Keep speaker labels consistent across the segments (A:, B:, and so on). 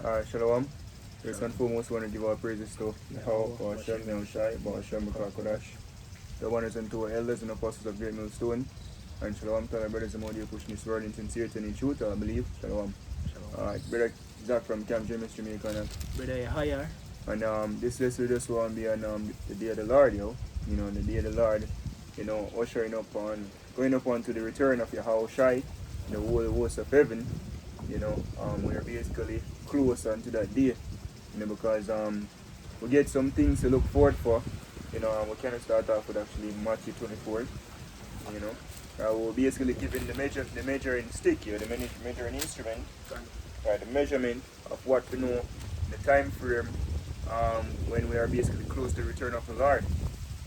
A: Shalom. First and foremost, want to give our praises to Yahweh, Hashem, Yahushai, Hashem, Kodash, the ones and two elders and apostles of Great Millstone. And Shalom to our brothers and more pushing this word in sincerity and in truth, I believe. Shalom. Brother Zach from Camp James, Jamaica.
B: Brother Higher.
A: And this lesson just want to be on the day of the Lord, the day of the Lord, ushering up on, going up onto the return of Yahushai, the whole host of heaven. We're basically close onto that day, because we get some things to look forward for, and we can start off with actually Matthew 24, we're basically giving the measuring stick here, the measuring instrument, the measurement of what we know, the time frame, when we are basically close to the return of the Lord,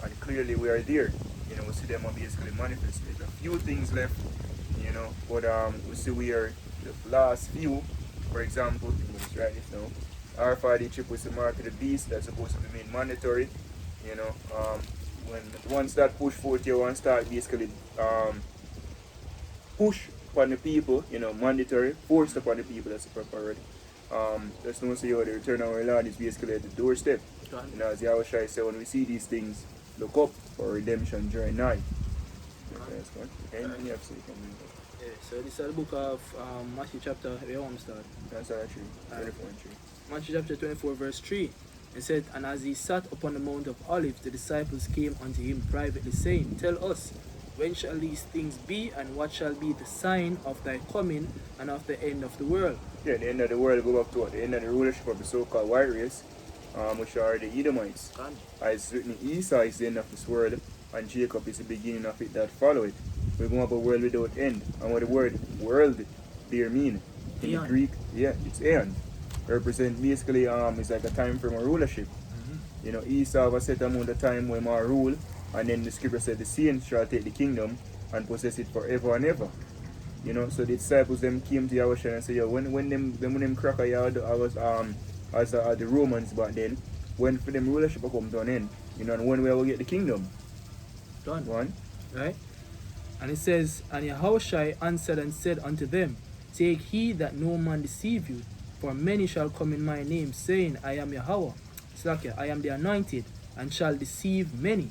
A: and clearly we are there, we see them are basically manifest. There's a few things left, but we see we are the last few. For example, let's write this now. RFID chip was the mark of the beast that's supposed to be made mandatory. When once that push forth, you want to start basically push upon the people, mandatory, forced upon the people, that's the proper word. There's no say the return of our Lord is basically at the doorstep. As Yahushua said, when we see these things, look up for redemption during night. Anything you have to say?
B: So this is the book of Matthew chapter, where you want to start?
A: That's actually 24:3.
B: Matthew chapter 24 verse 3. It said, "And as he sat upon the Mount of Olives, the disciples came unto him privately, saying, Tell us, when shall these things be, and what shall be the sign of thy coming and of the end of the world?"
A: Yeah, the end of the world go back to the end of the rulership of the so-called white race, which are the Edomites. As written, Esau is the end of this world, and Jacob is the beginning of it that follow it. We're going to have a world without end. And what the word world there mean? In the Greek, it's aeon. Represent basically it's like a time frame of rulership. Esau have a set amount of time when I rule, and then the scripture said the saints shall take the kingdom and possess it forever and ever. So the disciples them came to Yahushua and said, when them cracker yard as the Romans back then, when for them rulership will come to an end, and when we will get the kingdom.
B: Done.
A: One.
B: Right? And it says, "And Yahushua answered and said unto them, Take heed that no man deceive you, for many shall come in my name, saying, I am Yahweh, I am the anointed, and shall deceive many.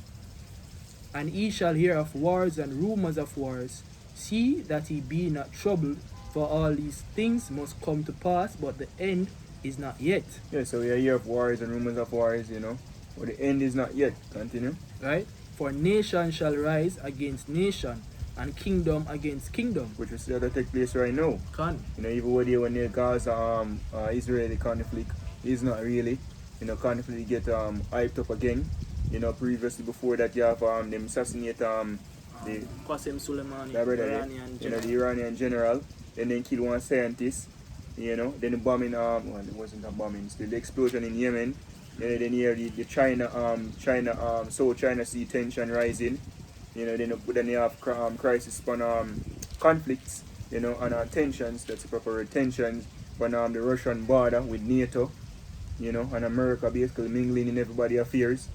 B: And ye shall hear of wars and rumors of wars. See that ye be not troubled, for all these things must come to pass, but the end is not yet."
A: Yeah, so we are here of wars and rumors of wars, but the end is not yet. Continue.
B: Right? "For nation shall rise against nation, and kingdom against kingdom."
A: Which is that take place right now. Even when they cause Israeli conflict, it's not really. Conflict get hyped up again. Previously before that you have them assassinate the
B: Qasem Soleimani,
A: the Iranian general, and then kill one scientist. Then the bombing it wasn't a bombing, still the explosion in Yemen. Then you hear the China South China Sea tension rising. Then you have crisis upon conflicts, and tensions, that's the proper word, tensions on the Russian border with NATO, and America basically mingling in everybody's affairs.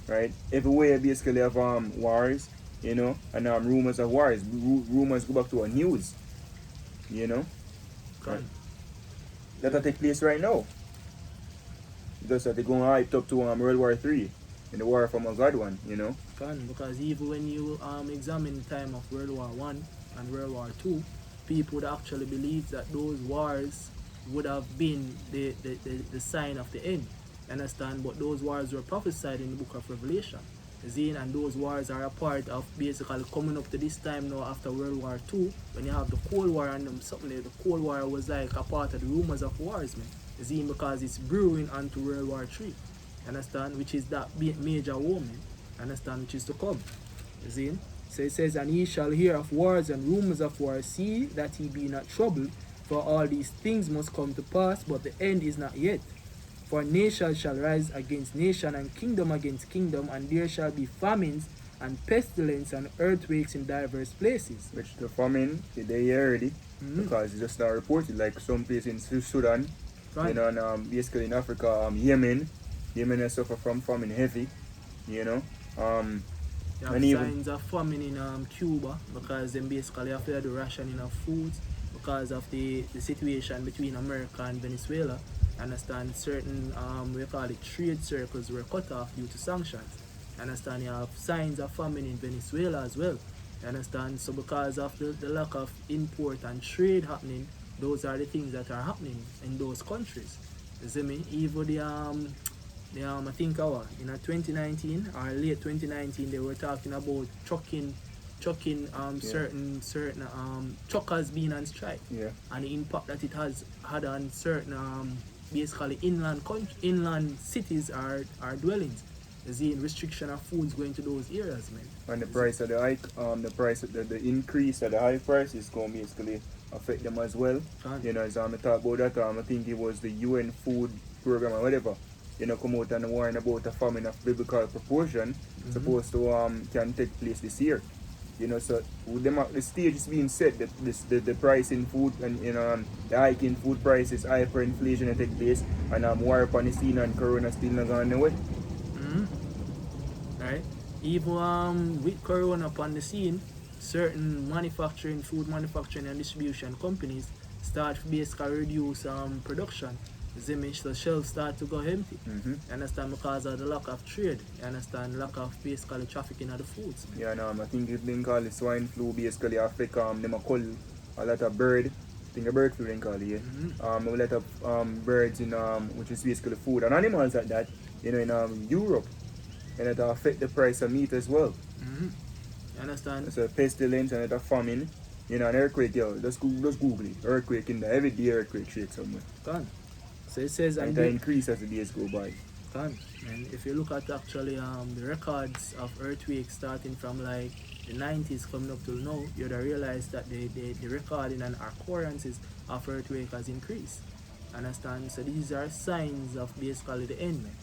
A: Right? Everywhere basically have wars, and rumors of wars. Rumors go back to our news, Right? That'll take place right now. Just that they're going hyped up to World War III. In the war from a God one,
B: Because even when you examine the time of World War I and World War II, people would actually believe that those wars would have been the sign of the end. Understand? But those wars were prophesied in the book of Revelation. And those wars are a part of basically coming up to this time now after World War II, when you have the Cold War and something like the Cold War was like a part of the rumors of wars, man. Because it's brewing onto World War III. Understand? Which is that major war, man. Understand? Which is to come. So it says, "And ye shall hear of wars and rumors of wars. See that ye be not troubled, for all these things must come to pass, but the end is not yet. For nation shall rise against nation, and kingdom against kingdom, and there shall be famines and pestilence and earthquakes in diverse places."
A: Which the famine, they hear already, because it's just not reported, like some place in Sudan, and basically in Africa, Yemen has suffered from famine heavy,
B: You have signs of famine in Cuba, because they basically have the rationing of foods because of the situation between America and Venezuela. Understand? Certain we call it trade circles were cut off due to sanctions. Understand? You have signs of famine in Venezuela as well. Understand? So because of the lack of import and trade happening, those are the things that are happening in those countries. You see me? Even I think in 2019 or late 2019 they were talking about trucking certain truckers being on strike,
A: Yeah.
B: and the impact that it has had on certain basically inland cities or dwellings. You see, restriction of foods going to those areas, man.
A: And the price of the hike, the increase of the high price is going to basically affect them as well.
B: Can.
A: You know, as I talk about that, I think it was the UN Food Program or whatever, you know, come out and warn about a famine of biblical proportion supposed to can take place this year. You know, so with the stage is being set that the price in food and the hike in food prices, hyperinflation will take place, and war upon the scene and corona still not gone away.
B: Right? Even with corona upon the scene, certain food manufacturing and distribution companies start to basically reduce production. The shelves start to go empty. You understand? Because of the lack of trade. You understand? Lack of basically trafficking of the foods.
A: Yeah, I think it's been called the swine flu basically affect them call a lot of bird. I think a bird flu they call it, yeah. A lot of birds in which is basically food and animals like that, you know, in Europe. And it affect the price of meat as well.
B: You understand?
A: It's a pestilence and it's a famine. You know, an earthquake, yo, just Google it. Earthquake in there, every day earthquake shake somewhere.
B: Gone. So it says
A: and it increase as the days go by.
B: Gone. And if you look at actually the records of earthquakes starting from like the 90s coming up till now, you'd realize that the recording and occurrences of earthquake has increased. Understand? So these are signs of basically the end, man.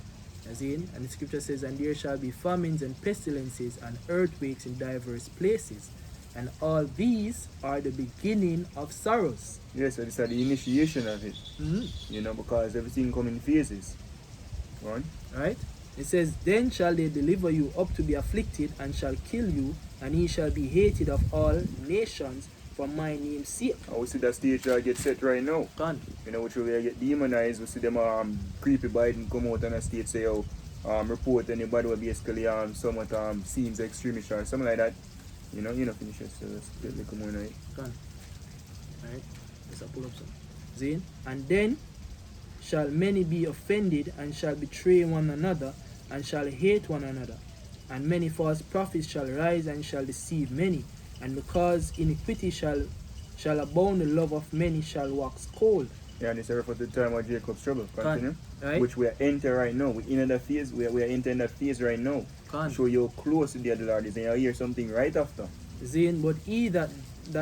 B: As in, and the scripture says, and there shall be famines and pestilences and earthquakes in diverse places, and all these are the beginning of sorrows.
A: Yes, so this is the initiation of it. You know, because everything comes in phases.
B: Right? It says, then shall they deliver you up to be afflicted, and shall kill you, and he shall be hated of all nations for my name's sake.
A: And we see that stage get set right now.
B: Gone.
A: You know, which will get demonized. We see them creepy Biden come out on a state say, report anybody will basically somewhat seems extremist or something like that. You know finish it, so let's get a little more now.
B: Gone. Alright, let's pull up some. Zane. And then shall many be offended, and shall betray one another, and shall hate one another. And many false prophets shall rise, and shall deceive many. And because iniquity shall abound, the love of many shall wax cold.
A: Yeah, and it's a for the time of Jacob's trouble. Continue.
B: Right.
A: Which we are entering right now. We're in that phase. We are entering that phase right now. Show you how close to the Lord is, and you'll hear something right after.
B: Zane, but he that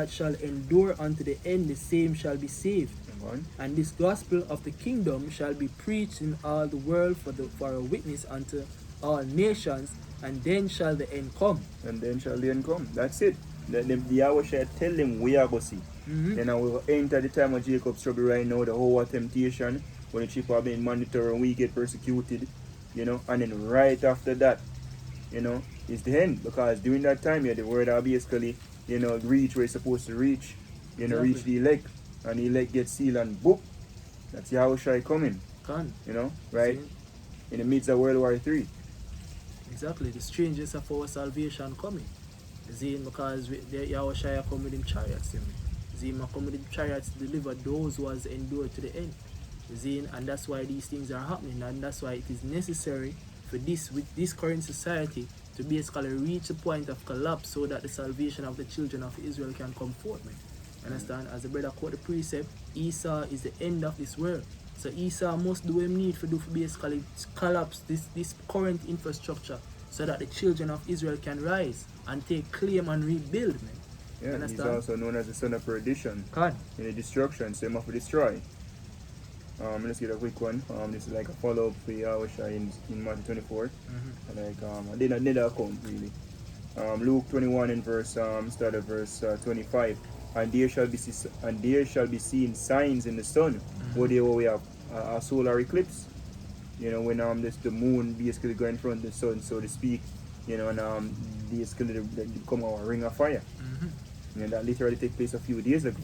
B: shall endure unto the end, the same shall be saved. And this gospel of the kingdom shall be preached in all the world for a witness unto all nations, and then shall the end come.
A: And then shall the end come. That's it. The hour shall tell them we are going to see. Then I will enter the time of Jacob's trouble right now, the whole temptation, when the sheep are being monitored and we get persecuted, you know, and then right after that, you know, is the end. Because during that time, the word are basically, you know, reach where it's supposed to reach, you know, reach the elect, and the elect gets sealed and book. That's the hour shall come in. You know, right? In the midst of World War III.
B: Exactly, the strangest of our salvation coming. Zine, because Yahushua come with him chariots. Zine come with him chariots to deliver those who has endured to the end. Zine, and that's why these things are happening, and that's why it is necessary for with this current society to basically reach a point of collapse so that the salvation of the children of Israel can come forth, man. Understand? As the brother quote the precept, Esau is the end of this world. So Esau must do what he need to basically collapse this current infrastructure so that the children of Israel can rise and take claim and rebuild, man.
A: Yeah,
B: understand?
A: He's also known as the son of perdition. In the destruction, same of destroy. Let's get a quick one. This is like a follow-up for Yahushua in Matthew 24. I did not account really. Luke 21 in verse start at verse 25. And there shall be seen signs in the sun, where we have a solar eclipse. You know, when the moon basically go in front of the sun, so to speak. You know, and basically they become a ring of fire. You know, that literally took place a few days ago.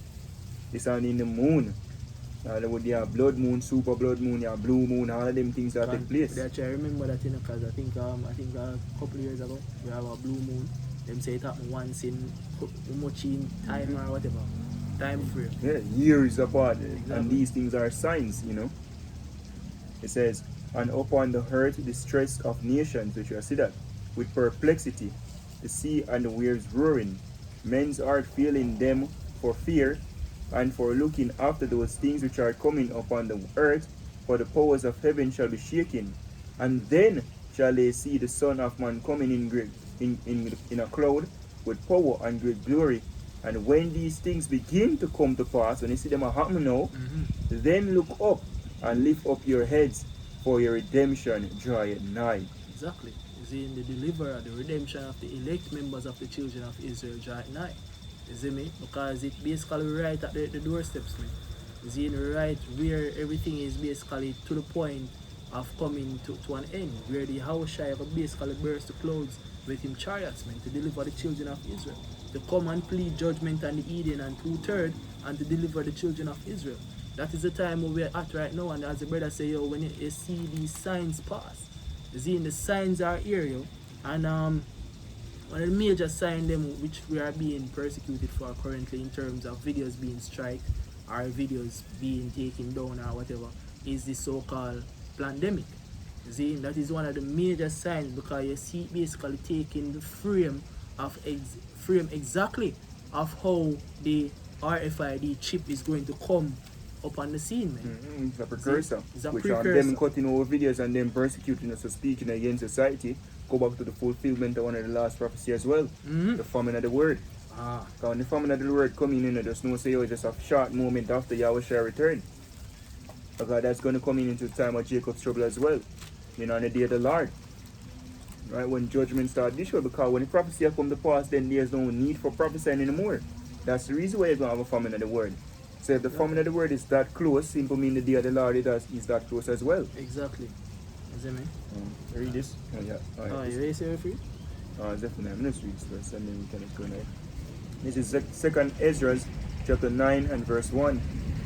A: It's on in the moon. With your blood moon, super blood moon, your blue moon, all of them things that take place.
B: But actually, I remember that, because I think a couple of years ago we have a blue moon. Them say it happened once in much in time or whatever time frame.
A: Yeah, years apart.
B: Exactly.
A: And these things are signs, It says, and upon the earth the stress of nations, which you see that, with perplexity, the sea and the waves roaring, men's heart feeling them for fear, and for looking after those things which are coming upon the earth, for the powers of heaven shall be shaken. And then shall they see the Son of Man coming in a cloud with power and great glory. And when these things begin to come to pass, when you see them happen now, then look up and lift up your heads, for your redemption draweth nigh.
B: Exactly. You see, in the deliverer, the redemption of the elect members of the children of Israel draweth nigh. You see me? Because it basically right at the doorsteps, man. You see, right where everything is basically to the point of coming to an end, where the Yahushua basically burst the clouds with him chariots, man, to deliver the children of Israel, to come and plead judgment on the Eden and 2/3, and to deliver the children of Israel. That is the time where we're at right now, and as the brother say, yo, when you see these signs pass, you see, the signs are here, yo, and one of the major signs them which we are being persecuted for currently in terms of videos being striked or videos being taken down or whatever is the so-called pandemic. See, that is one of the major signs, because you see basically taking the frame exactly of how the RFID chip is going to come up on the scene, man.
A: It's a precursor.
B: See, it's a
A: which
B: precursor.
A: them cutting over videos and them persecuting us, so speaking against society, go back to the fulfillment of one of the last prophecy as well. The famine of the word. Because when the famine of the word coming in, there's no say, it's just a short moment after Yahushua return. Because that's going to come in into the time of Jacob's trouble as well. On the day of the Lord. Right, when judgment starts this way, because when the prophecy come to pass, then there's no need for prophesying anymore. That's the reason why you're going to have a famine of the word. So if the famine of the word is that close, simply mean the day of the Lord is that close as well.
B: Exactly. You see me?
A: Read this. Oh, yeah. All right.
B: You ready to say it for you?
A: Definitely. I'm going to read this verse and then we can go now. This is 2 Ezra chapter 9 and verse 1.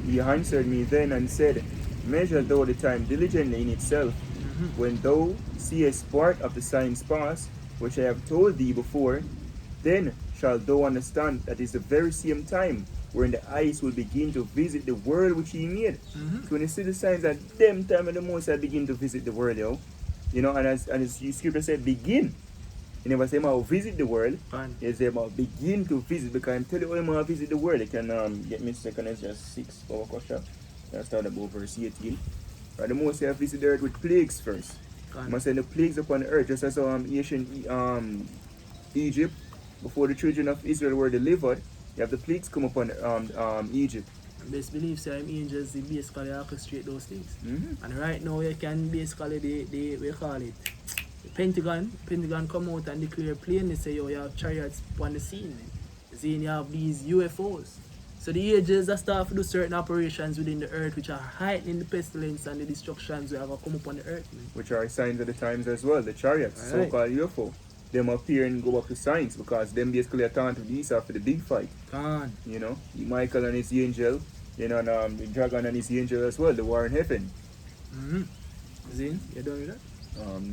A: He answered me then and said, measure thou the time diligently in itself. When thou seest part of the signs pass, which I have told thee before, then shalt thou understand that is the very same time wherein the eyes will begin to visit the world which he made. So when you see the signs at them time of the most I begin to visit the world, and as the scripture said, begin. You never say about visit the world. You say about begin to visit, because I'm telling you how to visit the world. You can get me 2 Ezra 6 power question. I start about verse 18. Right, the most I visit the earth with plagues first. I must send the plagues upon the earth, just as ancient Egypt, before the children of Israel were delivered, you have the plagues come upon Egypt.
B: And best believe angels they basically orchestrate those things. And right now you can basically we call it the Pentagon come out and declare plainly, say you have chariots on the scene, man. You see, you have these UFOs. So the angels that start to do certain operations within the earth which are heightening the pestilence and the destructions that have come upon the earth, man.
A: Which are signs of the times as well, the chariots,
B: right.
A: So-called UFO. Them appear and go back to signs, because them basically are turned to these after the big fight. Michael and his angel, and the dragon and his angel as well, the war in heaven.
B: Zin, you done with that?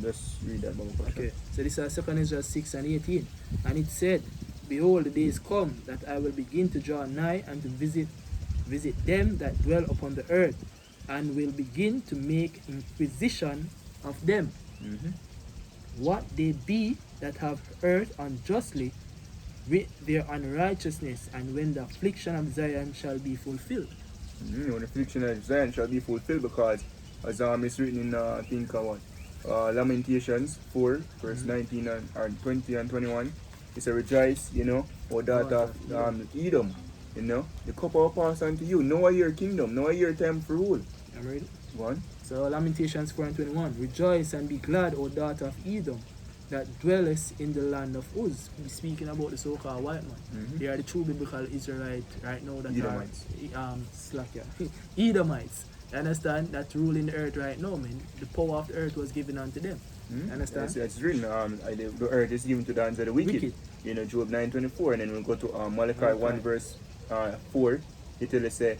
A: Let's read that Bible.
B: Okay, so this is 2 Ezra 6 and 18. And it said, behold, the days come that I will begin to draw nigh and to visit them that dwell upon the earth, and will begin to make inquisition of them, what they be that have erred unjustly with their unrighteousness, and when the affliction of Zion shall be fulfilled.
A: When the affliction of Zion shall be fulfilled, because as it's written in Lamentations 4 verse 19 and 20 and 21, it's a rejoice, O daughter of Edom, the cup will pass unto you. Now are your kingdom, now are your time for rule.
B: I'm ready.
A: One.
B: So Lamentations 4 and 21. Rejoice and be glad, O daughter of Edom, that dwellest in the land of Uz. We're speaking about the so-called white man. They are the true biblical Israelites right now that
A: Edomites.
B: Edomites. You understand? That rule in the earth right now, man. The power of the earth was given unto them. You understand?
A: It's written, the earth is given to the hands of the wicked. Job 9:24, and then we'll go to Malachi 1 verse 4. It tell you say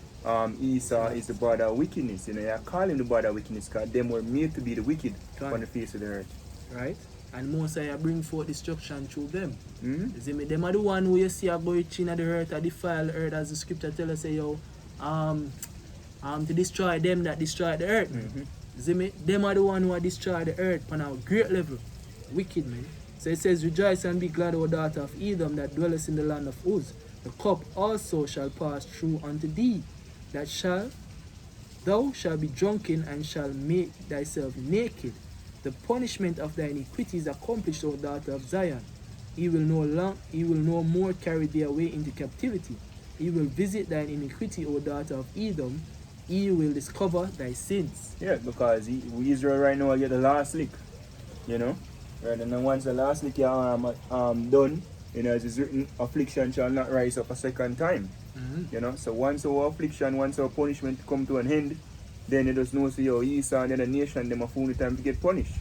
A: Esau is the brother of wickedness. You know, you call him the brother of wickedness because them were made to be the wicked on the face of the earth.
B: Right? And Mosiah bring forth destruction through them.
A: Mm-hmm.
B: You see me? Them are the one who you see a boy chin of the earth or defile the earth, as the scripture tell us, say, yo, to destroy them that destroy the earth.
A: Mm-hmm.
B: You see me? Them are the one who are destroy the earth on a great level. Wicked, man. So it says, rejoice and be glad, O daughter of Edom, that dwellest in the land of Uz. The cup also shall pass through unto thee, thou shalt be drunken and shall make thyself naked. The punishment of thy iniquity is accomplished, O daughter of Zion. He will no more carry thee away into captivity. He will visit thine iniquity, O daughter of Edom. He will discover thy sins.
A: Yeah, because Israel right now get the last lick, you know. Right, and then once the last lick done, you know, as it's written, affliction shall not rise up a second time.
B: Mm-hmm.
A: You know, so once our affliction, once our punishment come to an end, then you just know so your Esau and the nation them a full time to get punished.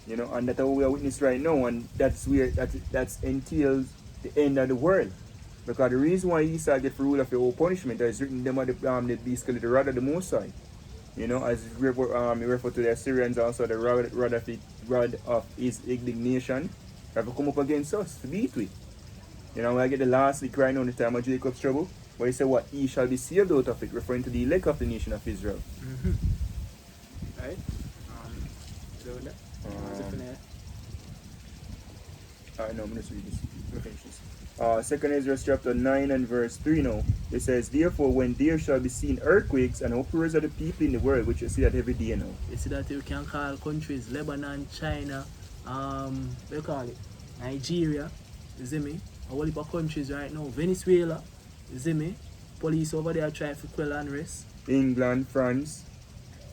A: You know, and that's what we are witnessing right now, and that's where that entails the end of the world. Because the reason why Esau get for rule of the whole punishment is written them are the basically the rod of the Most High. You know, as we refer to the Assyrians also, the rod of his indignation have come up against us to beat with. You know, when I get the last lick right now in the time of Jacob's trouble, where he said what he shall be saved out of it, referring to the elect of the nation of Israel.
B: Mm-hmm. Right? So that.
A: No, I'm going to read this. Let me finish this. 2 Ezra chapter 9 and verse 3 now. It says, therefore, when there shall be seen earthquakes and uproars of the people in the world, which you see that every day now.
B: You see that you can call countries Lebanon, China, what do you call it? Nigeria, you see me? A whole heap of countries right now. Venezuela, you see me? Police over there trying to quell unrest.
A: England, France,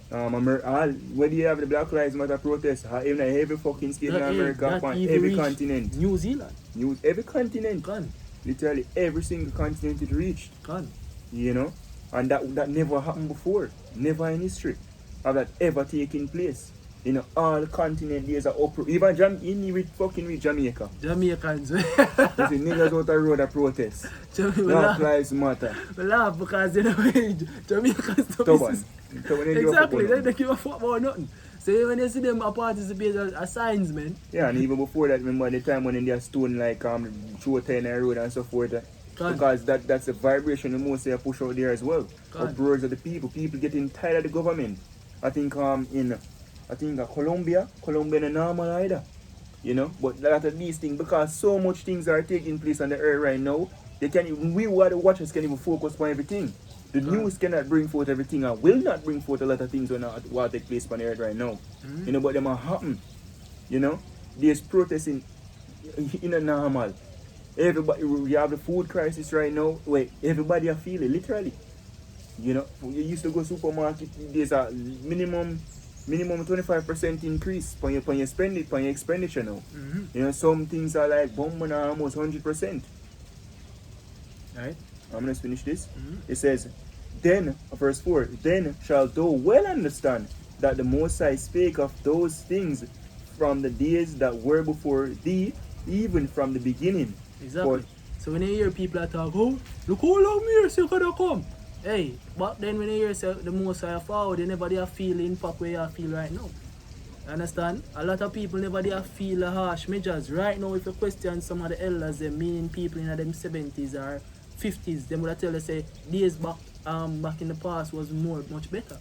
A: where do you have the Black Lives Matter protests? Even every fucking state in America, every continent.
B: New Zealand.
A: Every continent.
B: Gone.
A: Literally every single continent it reached.
B: Gone.
A: You know? And that never happened before. Never in history have that ever taken place. You know, all continent there's a uproar. Even with Jamaica.
B: Jamaicans.
A: You see niggas out the road a protest. Black Lives Matter.
B: We laugh because you know Jamaicans
A: Stubborn.
B: Exactly, they don't give a fuck about nothing. So when you see them participate as signs, man.
A: Yeah, and even before that, remember the time when they are stone like through 10 road and so forth. Because that's the vibration the most they push out there as well. Uproars of the people getting tired of the government. I think Colombia not normal either. You know, but a lot of these things, because so much things are taking place on the earth right now, we who are the watchers can even focus on everything. The news cannot bring forth everything and will not bring forth a lot of things what take place on the earth right now.
B: Mm-hmm.
A: You know, but them are happen. You know, there's protesting in a normal. Everybody, we have the food crisis right now. Wait, everybody are feeling literally. You know, you used to go supermarket. There's a minimum 25% increase on your expenditure now.
B: Mm-hmm.
A: You know, some things are like bombing almost 100%.
B: Right.
A: I'm going to finish this.
B: Mm-hmm.
A: It says, then, verse 4, then shalt thou well understand that the Most High spake of those things from the days that were before thee, even from the beginning.
B: Exactly. So when you hear people talk, oh, look how long years you could have come. Hey, but then when you hear say, the Most High forward, they never they feel the impact where you feel right now. Understand? A lot of people never they feel the harsh measures. Right now, if you question some of the elders, they meaning people in them 70s or 50s, they would tell you say days back in the past was much better.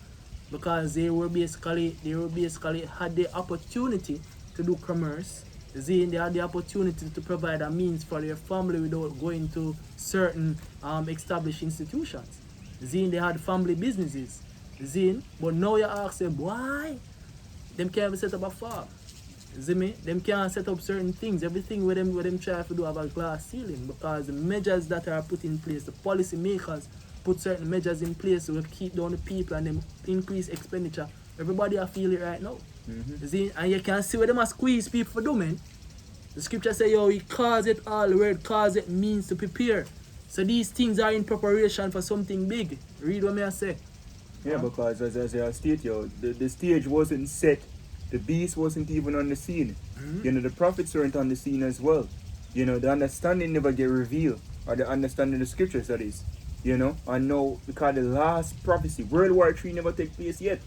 B: Because they basically had the opportunity to do commerce. They had the opportunity to provide a means for their family without going to certain established institutions. They had family businesses. But now you ask them why? Them can't even set up a farm. See me? Them can't set up certain things. Everything with them try to do have a glass ceiling, because the measures that are put in place, the policy makers put certain measures in place to keep down the people and them increase expenditure. Everybody are feel it right now.
A: Mm-hmm.
B: See? And you can see where them are squeeze people for doing. The scripture say, yo, he calls it all. The word calls it means to prepare. So these things are in preparation for something big. Read what I say.
A: Yeah, because as I state, yo, the stage wasn't set. The beast wasn't even on the scene.
B: Mm-hmm.
A: You know, the prophets weren't on the scene as well. You know, the understanding never get revealed, or the understanding of the scriptures, that is. You know, and now because the last prophecy, World War III never take place yet.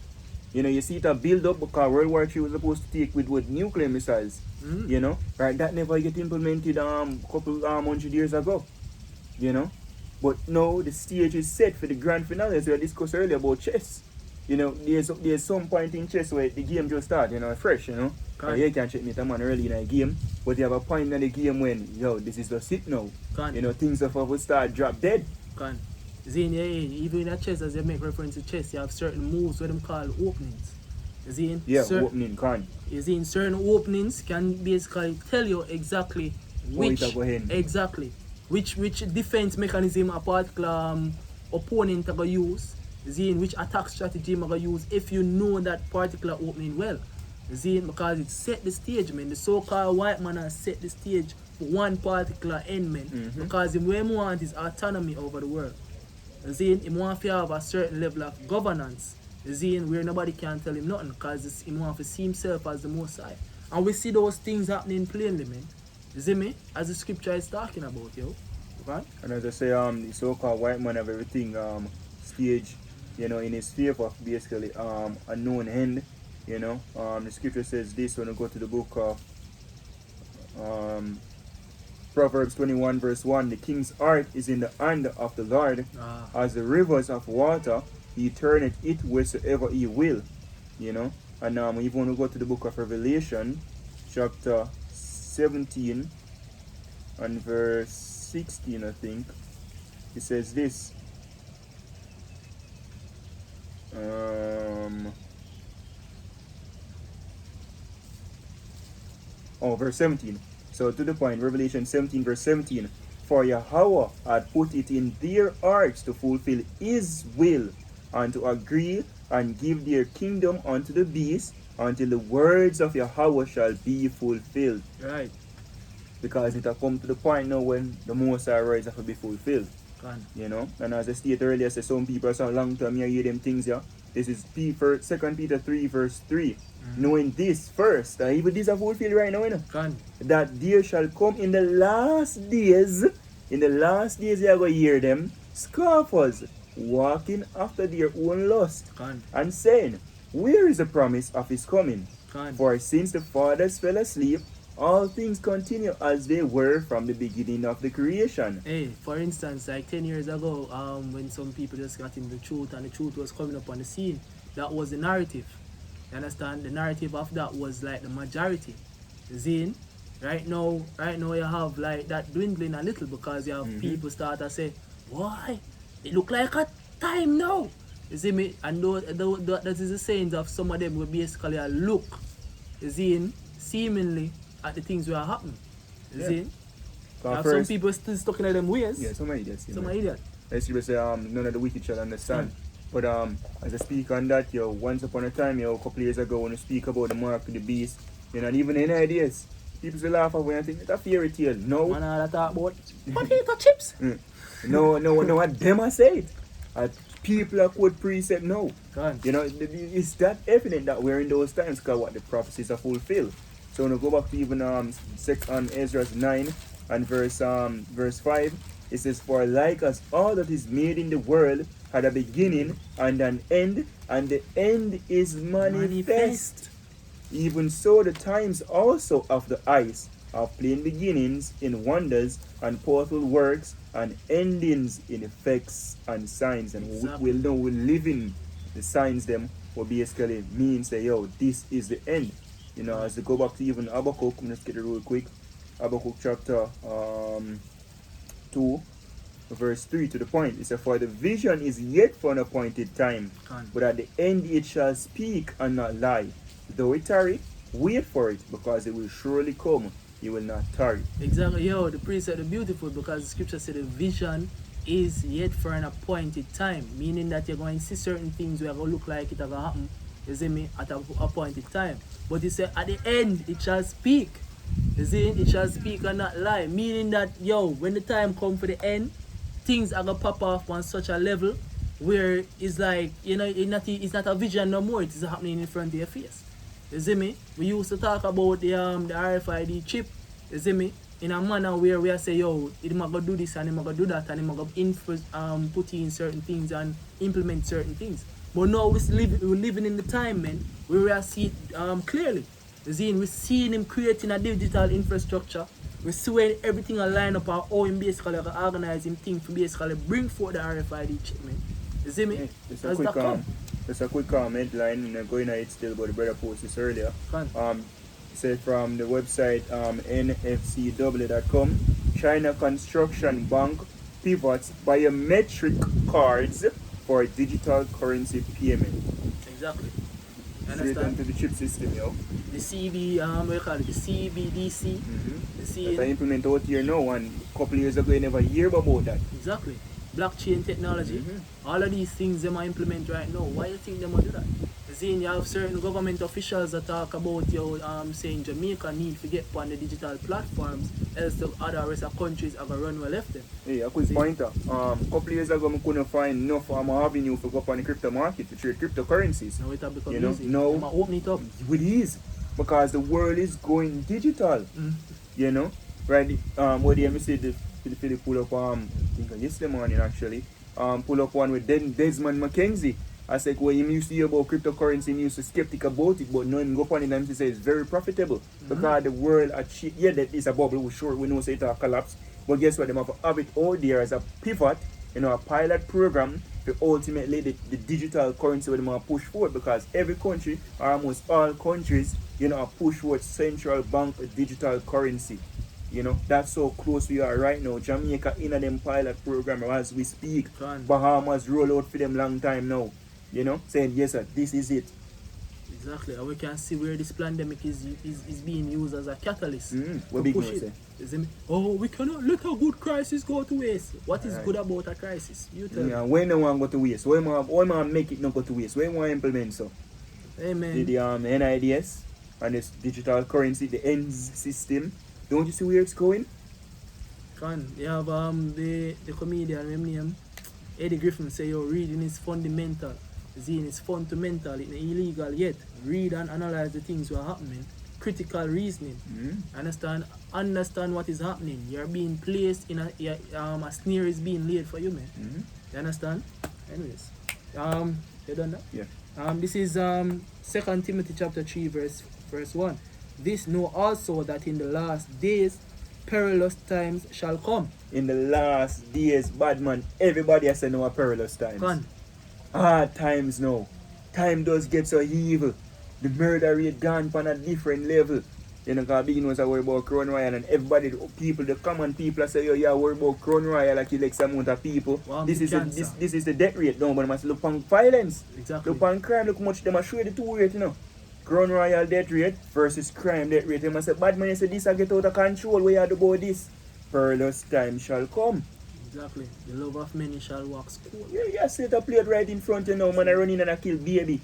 A: You know, you see it a build up because World War III was supposed to take with nuclear missiles. You know, right? That never get implemented couple 100 years ago. You know, but now the stage is set for the grand finale, as we discussed earlier about chess. You know, there's some point in chess where the game just start, you know, fresh, you know.
B: Correct.
A: You can check me a man early in a game, but you have a point in the game when, yo, this is the sit now.
B: Correct.
A: You know, things of will start drop dead.
B: Can. See, even in a chess, as you make reference to chess, you have certain moves what them call openings. You see,
A: Yeah, opening can.
B: You see, certain openings can basically tell you exactly which exactly which defense mechanism a particular opponent are gonna use. You see, which attack strategy are gonna use if you know that particular opening well. You see, because it set the stage, man. The so-called white man has set the stage for one particular end, man. Because him what he want is autonomy over the world. You see, he want to have a certain level of governance. You see, where nobody can tell him nothing because he want to see himself as the Most High. And we see those things happening plainly, man. You see me? As the scripture is talking about, yo. Okay?
A: And as I say, the so-called white man have everything stage, you know, in his favor, basically a known end. You know, the scripture says this when we go to the book of Proverbs 21 verse 1. The king's heart is in the hand of the Lord, as the rivers of water, he turneth it wheresoever he will. You know, and even when we go to the book of Revelation, chapter 17 and verse 16, I think, it says this. Verse 17. So to the point, Revelation 17 verse 17. For Yahweh had put it in their hearts to fulfill his will, and to agree and give their kingdom unto the beast, until the words of Yahweh shall be fulfilled.
B: Right.
A: Because it has come to the point now when the Most High words have to be fulfilled. You know, and as I stated earlier, say some people say long term you hear them things, yeah. This is 2 Peter 3 verse 3. Knowing this first, that even this are fulfilled right now, you know, that there shall come in the last days, you are going to hear them, scoffers, walking after their own lust, and saying, where is the promise of his coming? For since the fathers fell asleep, all things continue as they were from the beginning of the creation.
B: Hey, for instance, like 10 years ago, when some people just got in the truth and the truth was coming up on the scene, that was the narrative. You understand? The narrative of that was like the majority. Zine, right now you have like that dwindling a little because you have people start to say, why? It look like a time now. You see me? And that is the saying of some of them will basically a look, you see, seemingly at the things that are happening. You see? Some people still stuck in them ways.
A: Yeah, some idiots.
B: Some idiots.
A: As you say, none of the wicked shall understand. But as I speak on that, once upon a time, a couple years ago, when you speak about the mark of the beast, you're not even any ideas. People still laugh at when I think it's a fairy tale. No.
B: Man, I talk about potato chips.
A: No, what them I say it. People are quote precept no. You know, it's that evident that we're in those times because what the prophecies are fulfilled. So when we go back to even Ezra 9 and verse 5, it says, for like as all that is made in the world had a beginning and an end, and the end is manifest. Even so the times also of the ice have plain beginnings in wonders and powerful works and endings in effects and signs. And we'll know we're living the signs them will basically mean say, yo, this is the end. You know, as we go back to even Habakkuk, let's get it real quick. Habakkuk chapter 2 verse 3 to the point. It says, for the vision is yet for an appointed time, but at the end it shall speak and not lie. Though it tarry, wait for it, because it will surely come. It will not tarry.
B: Exactly. Yo, the priest said it beautiful because the scripture said the vision is yet for an appointed time, meaning that you're going to see certain things where it will look like it are going to happen, you see me, at an appointed time. But he said at the end it shall speak. You see, it shall speak and not lie, meaning that, yo, when the time comes for the end, things are going to pop off on such a level where it's like, you know, it's not a vision no more, it is happening in front of your face. You see me? We used to talk about the RFID chip, you see me? in a manner where we are say, yo, it might go do this and it might go do that and it might go put in certain things and implement certain things. But now we're living in the time, man, where we are see it clearly. We're seeing him creating a digital infrastructure. We're seeing everything align up how him basically organize him thing to basically bring forth the RFID chip, man. You see me?
A: Hey, just a
B: As
A: quick
B: that come.
A: just a quick headline, you know, going on it still, but the brother posted this earlier. Say from the website nfcw.com, China Construction Bank pivots biometric cards for digital currency payment.
B: Exactly. You
A: Straight
B: understand?
A: into the chip system, yo.
B: The CB, what do you call it? The CBDC. The C.
A: That I implement out here now, and a couple of years ago you never hear about that.
B: Exactly. Blockchain technology. All of these things they might implement right now. Why do you think they might do that? You see, you have certain government officials that talk about saying Jamaica need to get on the digital platforms, else the other rest of countries have a runway left them.
A: Hey, a quick pointer. Couple of years ago I couldn't find enough avenue to go up on the crypto market to trade cryptocurrencies.
B: Now it have become
A: You know,
B: easy.
A: now-
B: They might open it up.
A: With ease, because the world is going digital. You know, right? What do you say? The pull up I think yesterday morning actually. Pull up one with Desmond McKenzie. I said, well, he used to hear about cryptocurrency, he used to skeptic about it, but now him go upon it and he says it's very profitable because the world achieve. Yeah, that is a bubble. We're sure we know say it will collapse, but guess what? They have it out there as a pivot, you know, a pilot program to ultimately the digital currency where they want to push forward, because every country or almost all countries, you know, are push towards central bank digital currency. You know, that's so close we are right now. Jamaica in a them pilot program as we speak.
B: Can.
A: Bahamas roll out for them long time now. You know, saying yes sir, this is it.
B: Exactly. And we can see where this pandemic is being used as a catalyst.
A: What
B: to
A: big
B: push
A: no
B: it.
A: say?
B: You see me? Oh, we cannot let a good crisis go to waste. What is
A: Alright.
B: good about a crisis? You tell me.
A: Yeah, when no one go to waste? Why man make it not go to waste? Why want implement so?
B: Hey man.
A: The NIDS and this digital currency, the ENS system. Don't you see where it's going?
B: Can. You have the comedian name Eddie Griffin say yo, reading is fundamental. Zine is fundamental, it's not illegal yet. Read and analyze the things that are happening. Critical reasoning. Understand what is happening. You're being placed in a snare is being laid for you, man. You understand? Anyways. You done that?
A: Yeah.
B: This is 2 Timothy chapter 3 verse 1. This know also that in the last days perilous times shall come.
A: In the last days, bad man, everybody has to know a perilous times.
B: Can.
A: Hard times now. Time does get so evil. The murder rate gone on a different level. You know, because big knows I worry about Crown Royal, and everybody, the common people say, yo, yeah, worry about Crown Royal like kill X amount of people.
B: Wow,
A: this is
B: cancer.
A: this is the death rate now, but I must look on violence.
B: Exactly.
A: Look on crime, look how much them are showing the two rate, you know. Crown Royal death rate versus crime death rate. They must say, bad man, you say this I get out of control, where you have about this. Perilous time shall come.
B: Exactly. The love of many shall wax cold.
A: Yeah, you set a plate right in front, you know, man, I run in and I kill baby.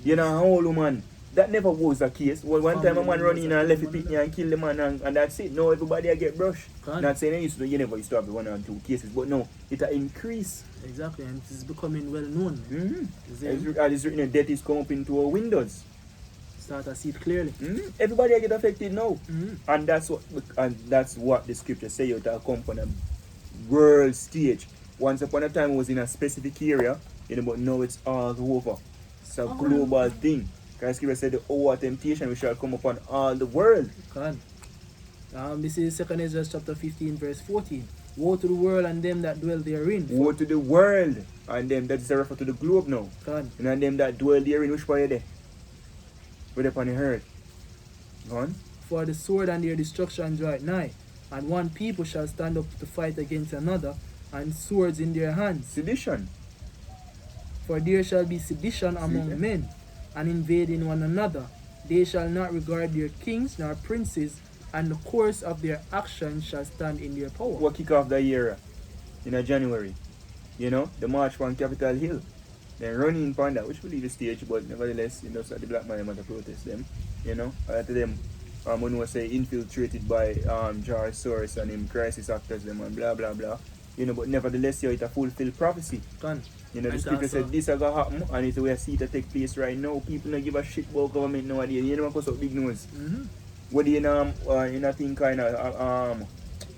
A: You know, how old man. That never was the case. Well, one time a man run in and left it picnic and kill the man and that's it. Now everybody I get brushed. Not saying you never used to have 1 or 2 cases, but no, it increase.
B: Exactly, and it is becoming well known.
A: As written, death is coming up into our windows.
B: Start to see it clearly.
A: Everybody get affected now.
B: Mhm.
A: And that's what the scripture say you to come from a world stage. Once upon a time it was in a specific area, you know, but now it's all over. It's a global thing. Because scripture said the hour of temptation we shall come upon all the world.
B: Can. This is 2 Ezra chapter 15 verse 14. Woe to the world and them that dwell therein.
A: Woe to the world and them that is a refer to the globe now.
B: Can.
A: And them that dwell therein, which part are they? Where they upon the earth? Go on.
B: For the sword and their destruction draweth nigh, and one people shall stand up to fight against another, and swords in their hands.
A: Sedition.
B: For there shall be sedition among men, and invading one another. They shall not regard their kings nor princes, and the course of their actions shall stand in their power.
A: What kick off the year in a January? You know, the march from Capitol Hill. Then running on that, which will leave the stage, but nevertheless, you know, so the black man want to protest them. You know, to them, when we say infiltrated by George Soros and him crisis actors them and blah blah blah. You know, but nevertheless, it a fulfilled prophecy.
B: Can.
A: You know, the
B: And
A: scripture
B: also-
A: said this is gonna happen, and it's where see it take place right now. People don't give a shit about government nowadays. You know, because of big nose. what in a thing kind of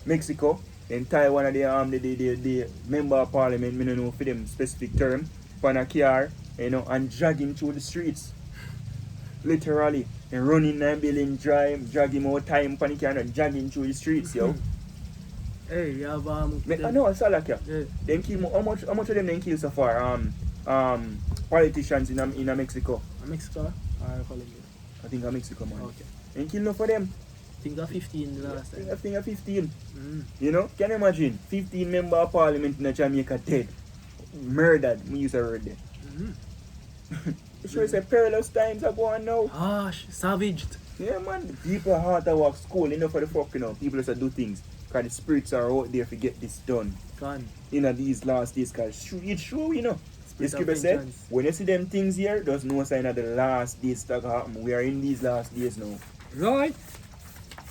A: Mexico, then tie one of the member of parliament, me no know for them specific term, on a car, and dragging through the streets. Literally. And running 9 billion drive, dragging more time on the car and dragging through the streets, yo.
B: Hey, you have
A: I know it's all like yeah. Them kill how much of them then kill so far? Politicians in Mexico.
B: Mexico or Colombia?
A: I think Mexico, man.
B: Okay.
A: And kill enough for them.
B: Think of 15 the last time.
A: I think of 15.
B: Mm.
A: You know? Can you imagine? 15 member of parliament in Jamaica dead. Murdered. We use a word there.
B: Mm-hmm.
A: It shows perilous times are going now.
B: Harsh, savaged.
A: Yeah, man. The people are hard to work school. For the fuck, People just do things. Because the spirits are out there to get this done.
B: Gone.
A: These last days. Because it's true, The
B: Spirit of
A: scripture said,
B: vengeance.
A: when you see them things here, there's no sign of the last days that happen. We are in these last days now.
B: Right.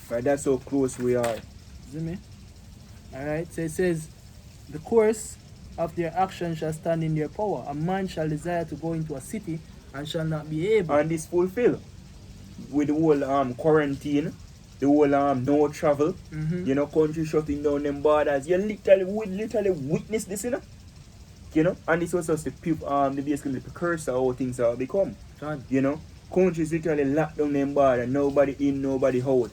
A: Right, that's how close we are.
B: See me? Alright, so it says, the course of their action shall stand in their power. A man shall desire to go into a city and shall not be able.
A: And this fulfill with the whole quarantine, the whole no travel,
B: Mm-hmm.
A: Country shutting down them borders. You literally witness this, and this was just the precursor of how things are become.
B: Gone.
A: Countries literally lock down them borders, nobody in, nobody out.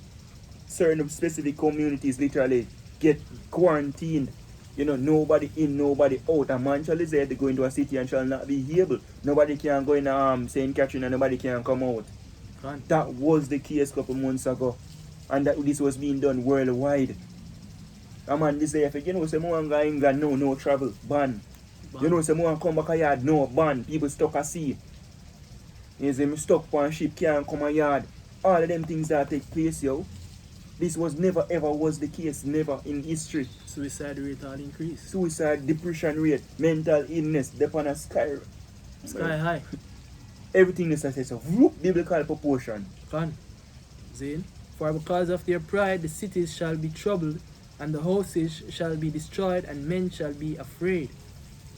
A: Certain specific communities literally get quarantined. Nobody in, nobody out. A man shall is there to go into a city and shall not be able. Nobody can go in St. Catherine and nobody can come out.
B: Gone.
A: That was the case a couple months ago. And that this was being done worldwide. A man this day, say more go England, no travel, ban. Say more come back a yard, no ban. People stuck at sea. You say me stuck on ship, can't come a yard. All of them things that take place, yo. This was never ever was the case, never in history.
B: Suicide rate all increase.
A: Suicide, depression rate, mental illness, they're on a sky
B: High.
A: Everything is a biblical proportion.
B: Gone. Zane. For because of their pride the cities shall be troubled, and the houses shall be destroyed, and men shall be afraid.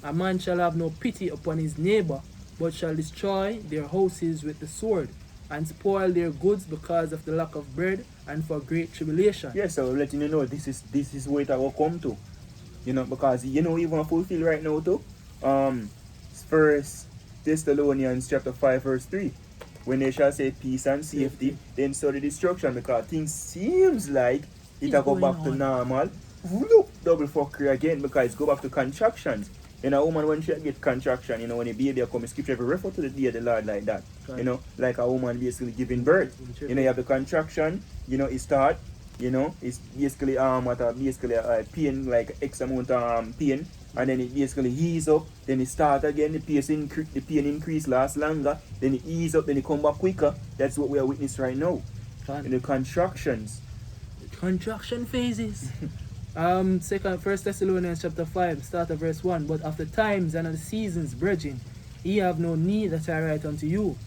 B: A man shall have no pity upon his neighbor, but shall destroy their houses with the sword, and spoil their goods because of the lack of bread, and for great tribulation.
A: Yes, so letting you know this is where it will come to. Because even fulfill right now too. First Thessalonians chapter 5 verse 3. When they shall say peace and safety, then study destruction, because things seems like it will go back to normal. Look, double fuckery again, because it go back to contractions. A woman when she get contraction, when a baby come, scripture will refer to the day of the Lord like that.
B: Right.
A: Like a woman basically giving birth. You have the contraction, it start, it's basically a pain, like X amount of pain, and then it basically ease up, then it start again, the pain increase, last longer, then it ease up, then it come back quicker. That's what we are witnessing right now. In the contractions.
B: Contraction phases. First Thessalonians chapter 5, start at verse 1. But of the times and of the seasons, brethren, ye have no need that I write unto you.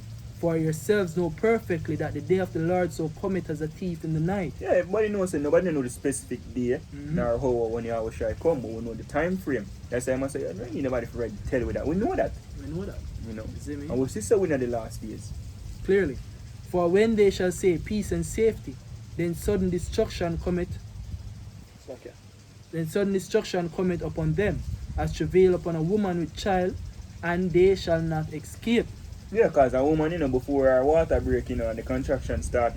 B: For yourselves know perfectly that the day of the Lord so cometh as a thief in the night.
A: Yeah, everybody knows, nobody know the specific day, nor how when you shall come, but we know the time frame. That's why I must say, I don't need nobody to tell you that. We know that.
B: We know that. See me?
A: And we see we know the last days.
B: Clearly. For when they shall say peace and safety, then sudden destruction cometh.
A: Okay.
B: Then sudden destruction cometh upon them, as travail upon a woman with child, and they shall not escape.
A: Yeah, because a woman, before her water break, and the contraction start,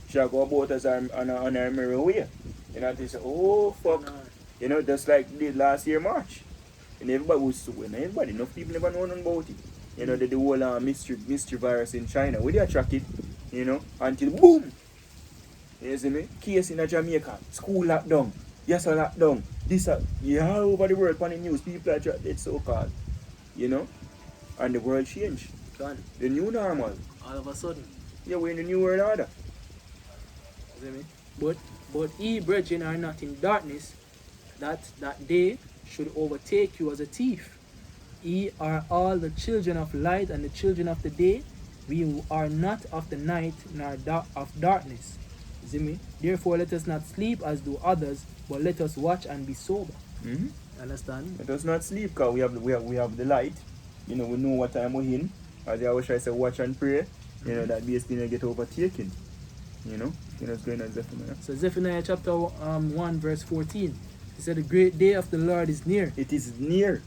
A: she'll go about us on her merry way. They say, oh, fuck. Just like did last year, March. And everybody was suing. Everybody, enough people never know nothing about it. The whole mystery virus in China. We did track it, until boom. You see me? Case in Jamaica, school locked down. Yes, I locked down. All over the world on the news, people are dead so called. And the world changed.
B: Gone.
A: The new normal.
B: All of a sudden.
A: Yeah, we're in the new world order.
B: See me? But ye, brethren, are not in darkness, that day should overtake you as a thief. Ye are all the children of light and the children of the day. We are not of the night nor of darkness. See me? Therefore let us not sleep as do others, but let us watch and be sober. Understand?
A: Let us not sleep, because we have the light. We know what time we're in. As I always try to say, watch and pray. That basically get overtaken. You know what's going on, Zephaniah?
B: So Zephaniah chapter 1 verse 14. He said the great day of the Lord is near.
A: It is near.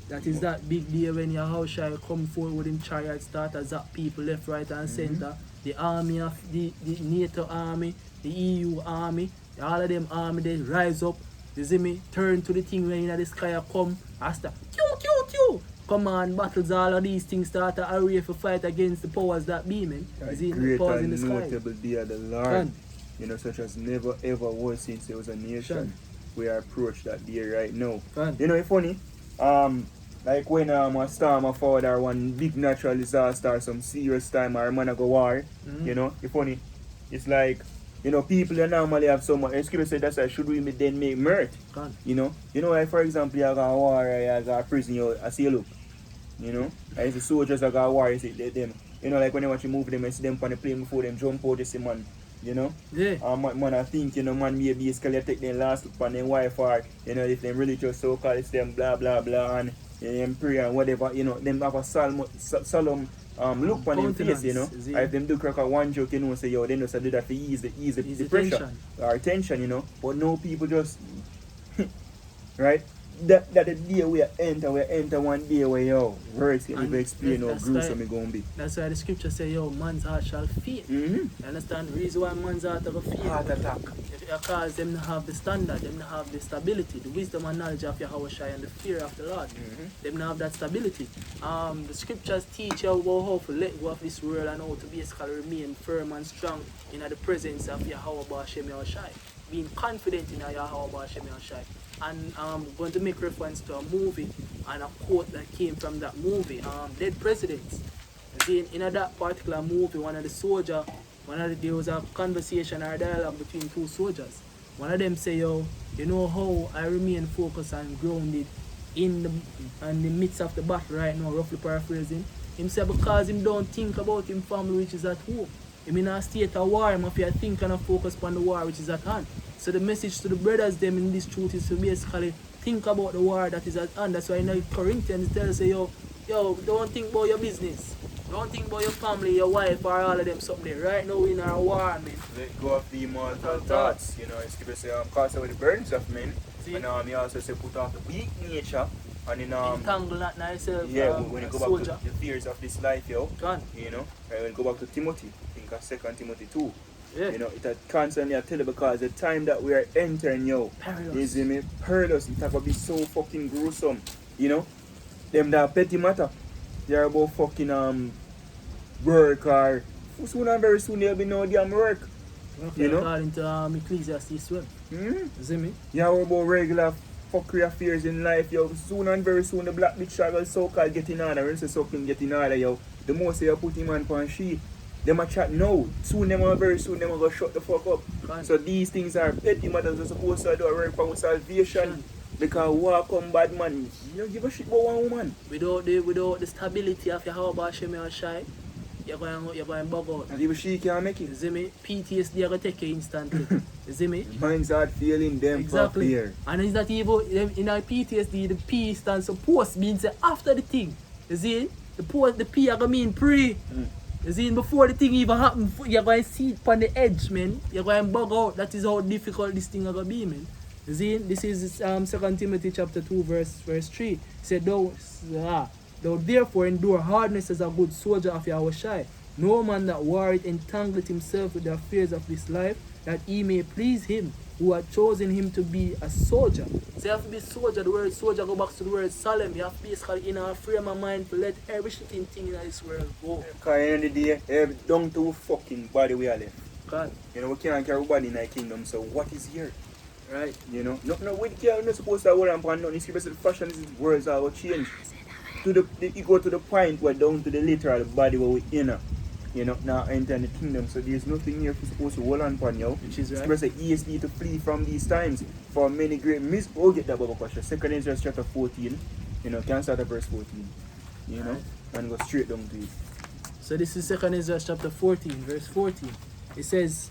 B: That is that big day when Yahushua come forward with him chariot start to zap people left, right and center. The army of the NATO army, the EU army, all of them army, they rise up. You see me? Turn to the thing when the sky come. After command battles, all of these things start to array for fight against the powers that be, man. You see the
A: Great
B: powers in
A: and
B: the sky.
A: notable day of the Lord.
B: Son.
A: You know, such as never ever was since there was a nation.
B: Son.
A: We are approach that day right now.
B: Son.
A: You know, it's funny. Like when a storm a fall or one big natural disaster or some serious time or a man a go war, you know, it's funny. It's like, you know, people that normally have so much excuse say that's why should we then make mirth?
B: Son.
A: You know, like for example you got a war or you got a prison, you I see look. You know? And the soldiers that got a war, you see them. You know, like when you watch a movie them and see them on the plane before them jump out, you see man. You know?
B: Yeah.
A: Man, I think, you know, man, maybe basically take their last look on their wife or, you know, if them religious so-called, it's them blah, blah, blah, and them pray and whatever, you know, them have a solemn look on their face, you know. And if them do crack a one joke, you know, say, yo, they know to do that to ease the pressure
B: tension.
A: or tension, you know. But no people just, right? That the day we enter one day where, yo, words can even explain how gruesome it's going to be.
B: That's why the scripture say, yo, man's heart shall fear. You understand? The reason why man's heart will fear.
A: Heart attack.
B: Because them have the standard, them have the stability, the wisdom and knowledge of Yahushua and the fear of the Lord. Them have that stability. The scriptures teach you about how to let go of this world and how to basically remain firm and strong in the presence of Yahweh Hashem Yahushua. Being confident in Yahweh Hashem Yahushua. And I'm going to make reference to a movie and a quote that came from that movie, Dead Presidents. See, in that particular movie, there was a conversation or a dialogue between two soldiers. One of them say, yo, you know how I remain focused and grounded in the midst of the battle right now, roughly paraphrasing. Him say because him don't think about him family which is at home. Him in a state of war, him if you think and focus on the war which is at hand. So the message to the brothers them in this truth is to basically think about the war that is at hand. That's why in the Corinthians tell us, yo, don't think about your business. Don't think about your family, your wife, or all of them something. Right now we're in our war, man.
A: Let go of the immortal thoughts. You know, it's to say cast away the burdens of men. See? And he also say put off the weak nature. And in
B: entangle not yourself.
A: Yeah, when you go back to the fears of this life, yo.
B: Gone.
A: You know, when you go back to Timothy, think of 2 Timothy 2.
B: Yeah.
A: You know, it had constantly I tell you because the time that we are entering, yo, is perilous. It have to be so fucking gruesome. You know, them that petty matter. They're about fucking work or soon and very soon there'll be no damn work.
B: Okay, you know? According to Ecclesiastes 12. You see me?
A: Yeah, we're about regular fuckery affairs in life, yo. Soon and very soon the black bitch shall so-called get in order. When you say something get in order, yo, the most you put him on sheet. Them a chat now. Very soon them a go shut the fuck up.
B: God. So
A: these things are petty matters we're supposed to do a work for salvation. Because war come bad man. You don't give a shit about one woman.
B: Without the stability of your Yahweh Hashem Yahushua, you're going to bug out.
A: And even she can't make it.
B: You see me? PTSD are going to take you instantly. You see me?
A: Minds start feeling them
B: exactly.
A: Here.
B: And it's not even in our PTSD, the P stands for post means after the thing. You see? The P are going to mean pre. You see, before the thing even happen, you're going to see it on the edge, man. You're going to bug out. That is how difficult this thing is going to be, man. You see, this is 2 Timothy chapter 2, verse 3. It said, thou therefore endure hardness as a good soldier of Yahushua. No man that warreth entangleth himself with the affairs of this life, that he may please him who had chosen him to be a soldier. So you have to be soldier. The word soldier go back to the word solemn. You have to be basically in a frame of mind to let every shitting thing in this world go.
A: Because at the end of the day, every down to fucking body we are left.
B: God.
A: You know, we can't carry body in our kingdom, so what is here?
B: Right.
A: You know, no, we can't, not supposed to hold on for nothing. It's the fashion, these words are will change. You go to the point where down to the literal body where we in. You know, now enter the kingdom. So there's nothing here you're supposed to hold on for now.
B: Which is right.
A: Express the ESD to flee from these times. For many great we'll get that Bible question. 2 Corinthians chapter 14. You know, can start at verse 14. You know, and go straight down to it.
B: So this is 2 Corinthians chapter 14, verse 14. It says,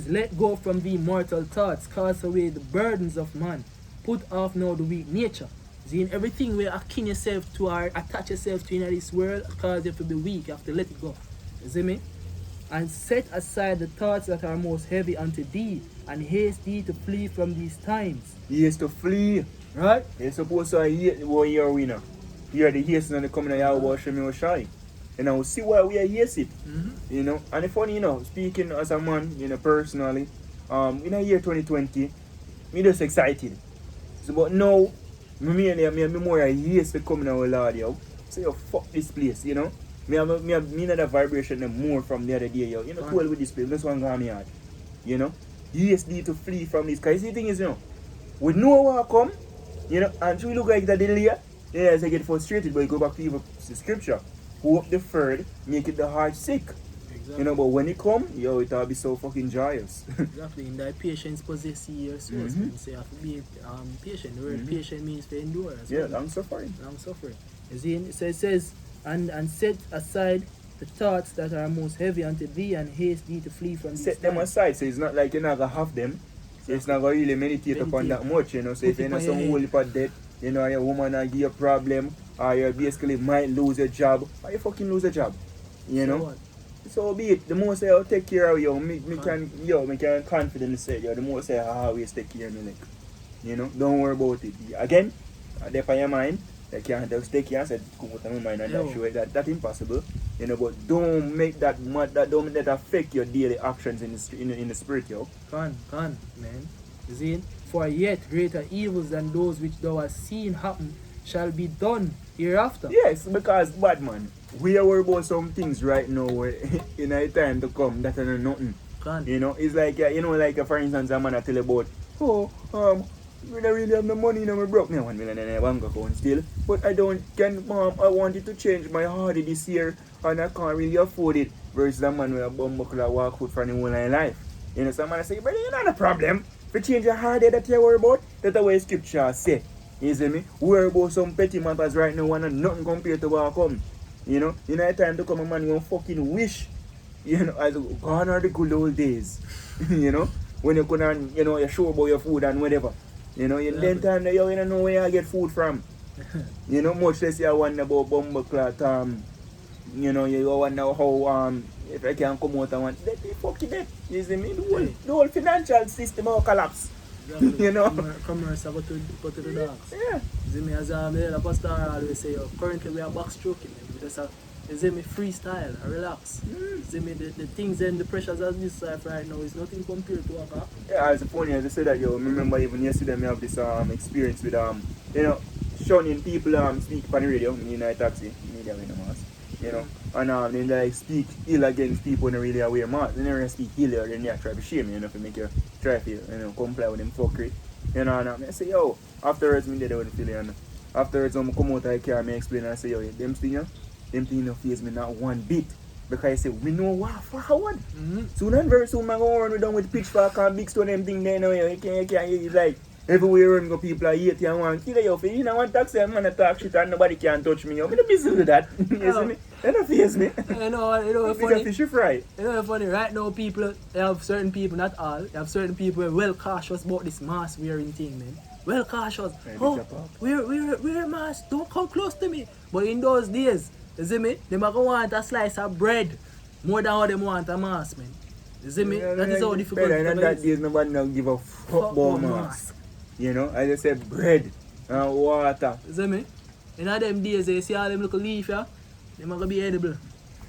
B: let go from the mortal thoughts, cast away the burdens of man, put off now the weak nature. See, in everything where akin yourself to or attach yourself to in this world, cause you have to be weak, you have to let it go. You see me? and set aside the thoughts that are most heavy unto thee, and haste thee to flee from these times.
A: He is to flee.
B: Right?
A: You're supposed to hate what you're winner. You're the haste and the coming of Yahweh Hashem Yoshai. And now see why we are haste it. You know, and the funny, you know, speaking as a man, you know, personally, in the year 2020, me just excited. So, but now, me more haste to come in our Lord, yo. So, yo, fuck this place, you know. Me need a vibration more from the other day, yo. You know, cool with this place, this one got me hard. You know, haste need to flee from this. Because the thing is, you know, we know what come, you know, and we look like the delay, yeah, as I get frustrated, but you go back to even the scripture. Hope deferred, make it the heart sick.
B: Exactly.
A: You know, but when it come, yo, it'll be so fucking joyous.
B: Exactly. In thy patience possess ye your souls. So you have to be patient. The word patient means to endure as
A: Yeah,
B: well.
A: long suffering.
B: Long suffering. You see, so it says, and set aside the thoughts that are most heavy unto thee, and haste thee to flee from these
A: Set them
B: times.
A: aside, so it's not like you're not gonna have them. So it's not gonna really meditate upon that much, you know. So if
B: Put it
A: you're not
B: on your
A: some
B: head.
A: whole part dead, you know, your woman will give you a problem, or you basically might lose your job, or you fucking lose a job. You know?
B: So what?
A: So be it. The most I'll take care of you, me can confidently say, yo, the most I always take care of me, like, you know, don't worry about it. Again, there for your mind, they can't just take care and say, come out of my mind and that show it that's impossible. You know, but don't make that don't make that affect your daily actions in the spirit, yo.
B: Can, man. You see? For yet greater evils than those which thou hast seen happen shall be done hereafter.
A: Yes, because bad man, we are worried about some things right now where in a time to come that are nothing.
B: Can.
A: You know, it's like you know, like for instance, a man I tell you about, we don't really have no money, you know, we broke me $1 million in a bank account still, but I wanted to change my hardy this year and I can't really afford it. Versus a man with a bumbuckle walk foot for the whole of life. You know, some man say, but it's not a problem. For change your hardy that you worry about, that's the way scripture say. You see me? Worry about some petty matters right now and nothing compared to what come. You know, in a time to come a man won't fucking wish, you know, as gone are the good old days. You know, when you couldn't, you know, you show about your food and whatever. You know, in then time you don't know where you get food from. You know, much less you wonder about bumbleclot, you know, you wonder how if I can come out and want that they fucking dead. You see me? The whole financial system will collapse.
B: Exactly.
A: You know?
B: Commerce go to the dogs.
A: Yeah.
B: You see me, as the pastor always say, currently we are backstroking. We just have, you see me, freestyle, relax. You see me, the things and the pressures of this life right now is nothing compared to what happened.
A: Yeah, as funny as I said that, yo, remember even yesterday I have this experience with you know, shunning people speak on the radio, me in a taxi, media with a mask, you know, and then they like speak ill against people in really wear masks. They never speak ill or then they try to shame you, you know, to make you try to, you know, comply with them fuckery. You know, and I say, yo, afterwards me they wouldn't feel it, and afterwards I come out of the car, I explain and I say, yo, them things don't face me not one bit. Because I say, we know what forward. Soon and very soon, I'm going to run down with pitchfork and big stone them thing there now. You can't, it's like, everywhere run go people are hate you and want to kill you. If you don't want taxi and man to talk shit and nobody can touch me, I'm not busy with that. You see me? They don't face me.
B: You know,
A: Bigger
B: funny.
A: fish fry.
B: You know, funny, right now people, they have certain people, not all, they have certain people who are well cautious about this mask wearing thing, man. Well cautious.
A: Hey,
B: Oh, wear a mask, don't come close to me. But in those days, you see me, they might want a slice of bread more than how they want a mask, man. You see me?
A: Yeah,
B: that is how difficult it
A: and that
B: is.
A: days nobody not give a fuck about mask. You know, I just said bread and water.
B: You see me? In all them days, you see all them little leaf, yeah? They might be edible.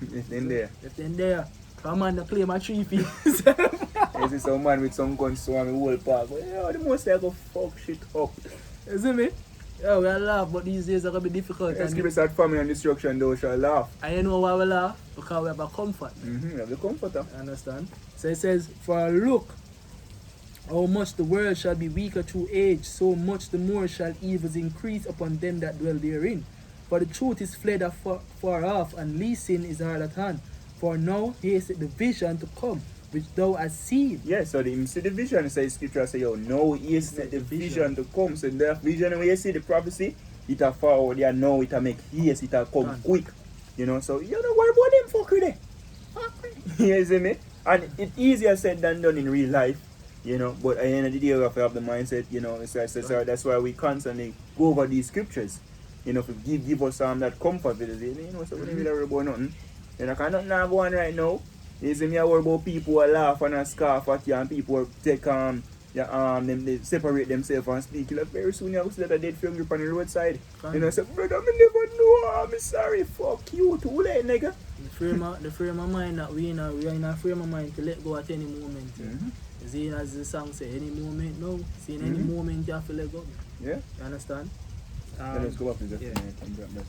A: It's in there.
B: If they're there, come on, they claim a 3 piece.
A: You see some man with some guns so the whole park. But yeah, the most I go fuck shit up.
B: You see me? Yeah, we all laugh, but these days are going to be difficult.
A: Let's give us that family and destruction, thou shall laugh.
B: And you know why we laugh? Because we have a comfort.
A: We have the comforter.
B: Understand? So it says, for look, how much the world shall be weaker through age, so much the more shall evils increase upon them that dwell therein. For the truth is fled far off, and least sin is hard at hand. For now haste the vision to come, which thou hast seen.
A: Yeah, so the vision says scripture say, yo, now is the vision to come. So the vision when you see the prophecy, it a forward, yeah, now it a make haste, it a come quick. You know, so you don't worry about them fucker there. You see me? And it's easier said than done in real life, you know, but at the end of the day we have to have the mindset, you know, so that's why we constantly go over these scriptures, you know, to give us that comfort with it, you know, so we don't really worry about nothing. You know, because nothing not going right now. You see me I worry about people who laugh and a scoff at you and people who take them they separate themselves and speak. Like very soon you will see that a dead film grip on the roadside.
B: Fine.
A: You know, say, brother, me never know. I'm sorry, fuck you, too late, nigga.
B: The frame of mind that we are in a frame of mind to let go at any moment.
A: Mm-hmm.
B: See, as the song say, any moment, no. See, in any
A: Mhm.
B: moment you have to let go.
A: Yeah.
B: You understand?
A: Then let's go back to the
B: yeah.
A: and drop that.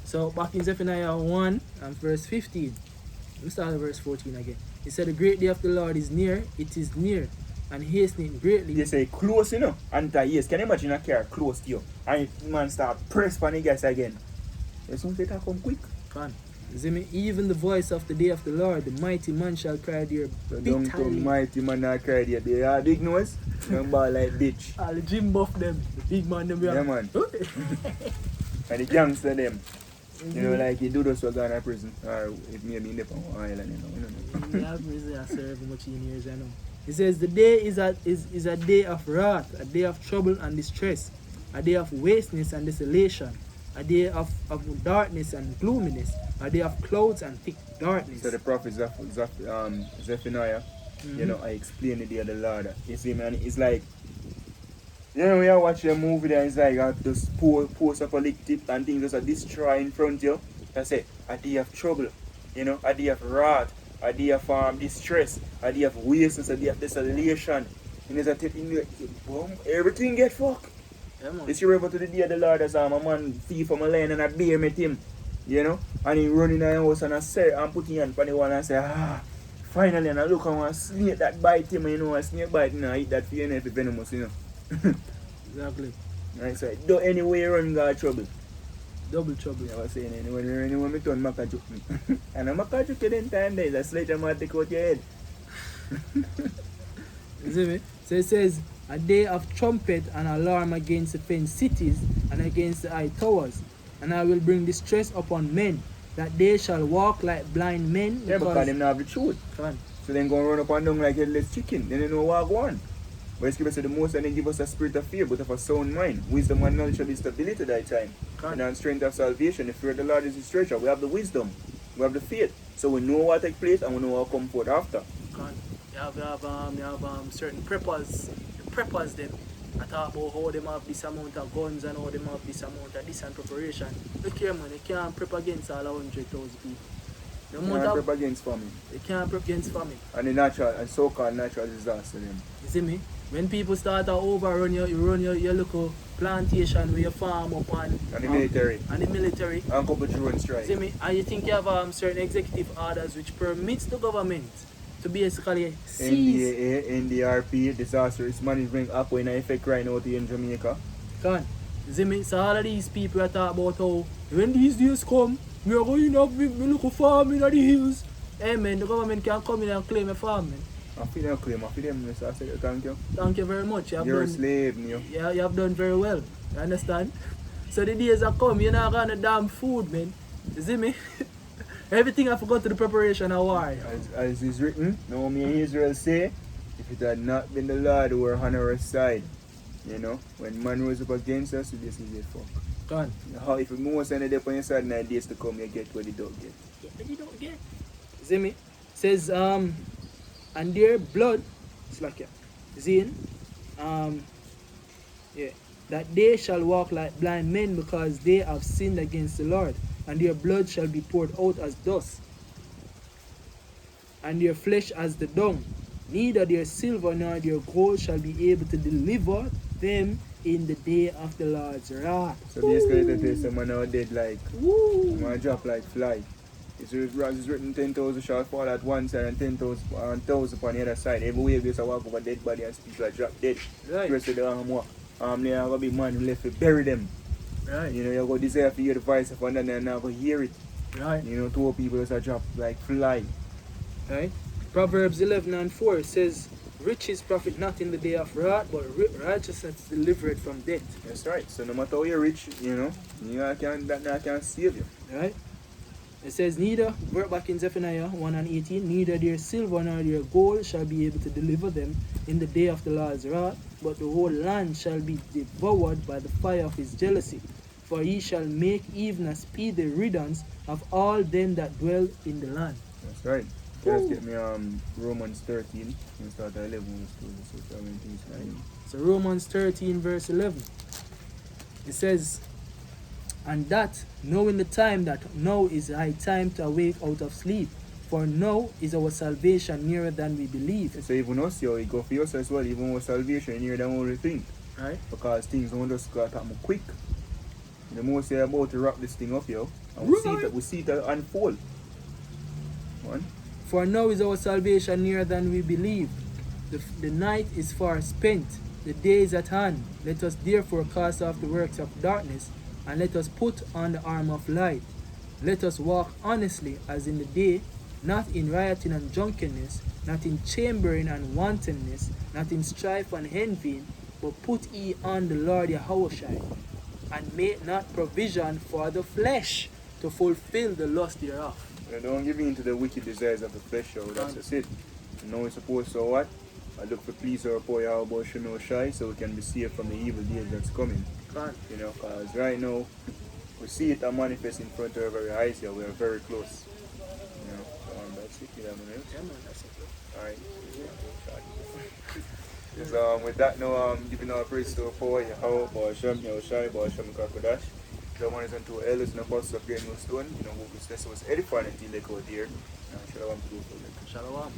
B: So back in Zephaniah 1 and verse 15. Let me start at verse 14 again. He said, the great day of the Lord is near, it is near, and hastening greatly.
A: You say close, you know. Yes, can you imagine a car close to you? And man start press on the gas again. You soon take come quick.
B: Can. You see me? Even the voice of the day of the Lord, the mighty man shall cry there
A: So don't come
B: bitterly.
A: mighty man not cry there. They are big nose. Don't ball like bitch.
B: All the gym buff them, the big man them.
A: Yeah, man. And the gangster them. You know, like you do those who are gone to prison. Or if maybe in the island, you know.
B: Yeah, prison I serve much in years, I know. He says the day is a day of wrath, a day of trouble and distress, a day of wasteness and desolation, a day of darkness and gloominess, a day of clouds and thick darkness.
A: So the prophet Zephaniah, you know, I explained the day of the Lord. You see, man, it's like, you know, when you watch a movie there, it's like those post-apocalyptic and things just destroy in front of you. I say, a day of trouble, you know, a day of wrath, a day of distress, a day of wasteness, a day of desolation. And there's boom, everything get fucked.
B: Yeah, man.
A: This year over to the day of the Lord as a man thief from a land and a bear met him, you know, and he run in the house and I say and put his hand on the wall and say, finally, and I look and a snake that bite him, you know, a snake bite and I eat that for you know, if it's venomous, you know.
B: Exactly.
A: Right, so do anyway run got trouble.
B: Double trouble.
A: I was saying anyway me turn Maca juke me. And a Maca juke then time there, a sledgehammer take out your head.
B: You see me? So it says, a day of trumpet and alarm against the fenced cities and against the high towers. And I will bring distress upon men, that they shall walk like blind men.
A: Yeah, because them not have the truth.
B: Can.
A: So then go and run up and down like headless chicken. Then they know what go on. But Scripture said the most and then give us a spirit of fear, but of a sound mind. Wisdom and knowledge shall be stability that time.
B: Can.
A: And strength of salvation. The fear of the Lord is his treasure. We have the wisdom. We have the faith. So we know what take place and we know what come forth after.
B: Can. You have certain preppers. The preppers them. I talk about how them have this amount of guns and how them have this amount of this and preparation. Look here, man, they can't prep against all 100,000 people. The
A: You
B: amount
A: can't
B: of,
A: prep against famine.
B: they can't prep against famine.
A: And the natural and so-called natural disaster them.
B: You see me? When people start to overrun you run your local plantation where you farm up on.
A: And the military.
B: And the military.
A: And couple drone strike.
B: See me? And you think you have certain executive orders which permits the government to basically seize.
A: NDA, NDRP, disaster risk management app in effect right now in Jamaica.
B: Can. You see me? So all of these people are talking about how when these days come, we are going to have a local farm in the hills. Hey man, the government can come in and claim a farm, man.
A: I feel them claim, I feel them, Mr. I say thank you.
B: Thank you very much.
A: You're a slave, you.
B: Yeah, you have done very well. You understand? So the days are come, you're not gonna damn food, man. You see me? Everything I forgot to the preparation of war.
A: As is written, Naomi and Israel say, if it had not been the Lord who were on our side, you know, when man rose up against us, we just get fuck.
B: Gone.
A: How if you most end up on your side, 9 days to come, you get what you don't get.
B: Yeah, but you don't get. You see me? Says, and their blood, it's like yeah, Zine, yeah, that they shall walk like blind men because they have sinned against the Lord, and their blood shall be poured out as dust, and their flesh as the dung. Neither their silver nor their gold shall be able to deliver them in the day of the Lord's wrath.
A: So basically, they say, man, now dead like,
B: Woo!
A: man, drop like fly. It's written 10,000 shall fall at one side and 10,000 upon the other side. Everywhere there's a walk over dead body and people are drop dead.
B: Right.
A: The rest of the there are going to be man who left to bury them.
B: Right.
A: You know, you're going to desire to hear the voice of one and now go hear it.
B: Right.
A: You know, 2 people just a drop like fly.
B: Right? Proverbs 11 and 4 says, riches profit not in the day of wrath, but righteousness delivered from death.
A: That's right. So no matter how you're rich, you know, that can't save you.
B: Right? It says, neither, we're back in Zephaniah 1 and 18, neither their silver nor their gold shall be able to deliver them in the day of the Lord's wrath, but the whole land shall be devoured by the fire of his jealousy. For he shall make even a speedy riddance of all them that dwell in the land.
A: That's right. Just get me Romans 13. We start at 11. So 17 is 9.
B: So Romans 13 verse 11. It says, and that, knowing the time that now is high time to awake out of sleep, for now is our salvation nearer than we believe.
A: So even us, yo, it go for us as well. Even our salvation nearer than what we think.
B: Right?
A: Because things don't just go happen quick. The more say about to wrap this thing up, yo, and we see it unfold. One.
B: For now is our salvation nearer than we believe. The night is far spent, the day is at hand. Let us therefore cast off the works of darkness, and let us put on the armor of light. Let us walk honestly as in the day, not in rioting and drunkenness, not in chambering and wantonness, not in strife and envying, but put ye on the Lord Yahushua, and make not provision for the flesh to fulfill the lust thereof.
A: And don't give in to the wicked desires of the flesh, yo. That's just it. You know we're supposed to what? I look for please our poor Yahweh Shemel Shai, so we can be saved from the evil days that's coming. You know, because right now we see it manifest in front of our very eyes here. We are very close. You know, that's it. You know,
B: Yeah, man, that's it.
A: alright. So with that now, giving our praise to our power Yahweh, Ba'ashem, Yahushai, Ba'ashem, Kakodash. The one is unto elders and apostles of Great Millstone. You know, who was edifying until they go there. Shalom to you.
B: Shalom.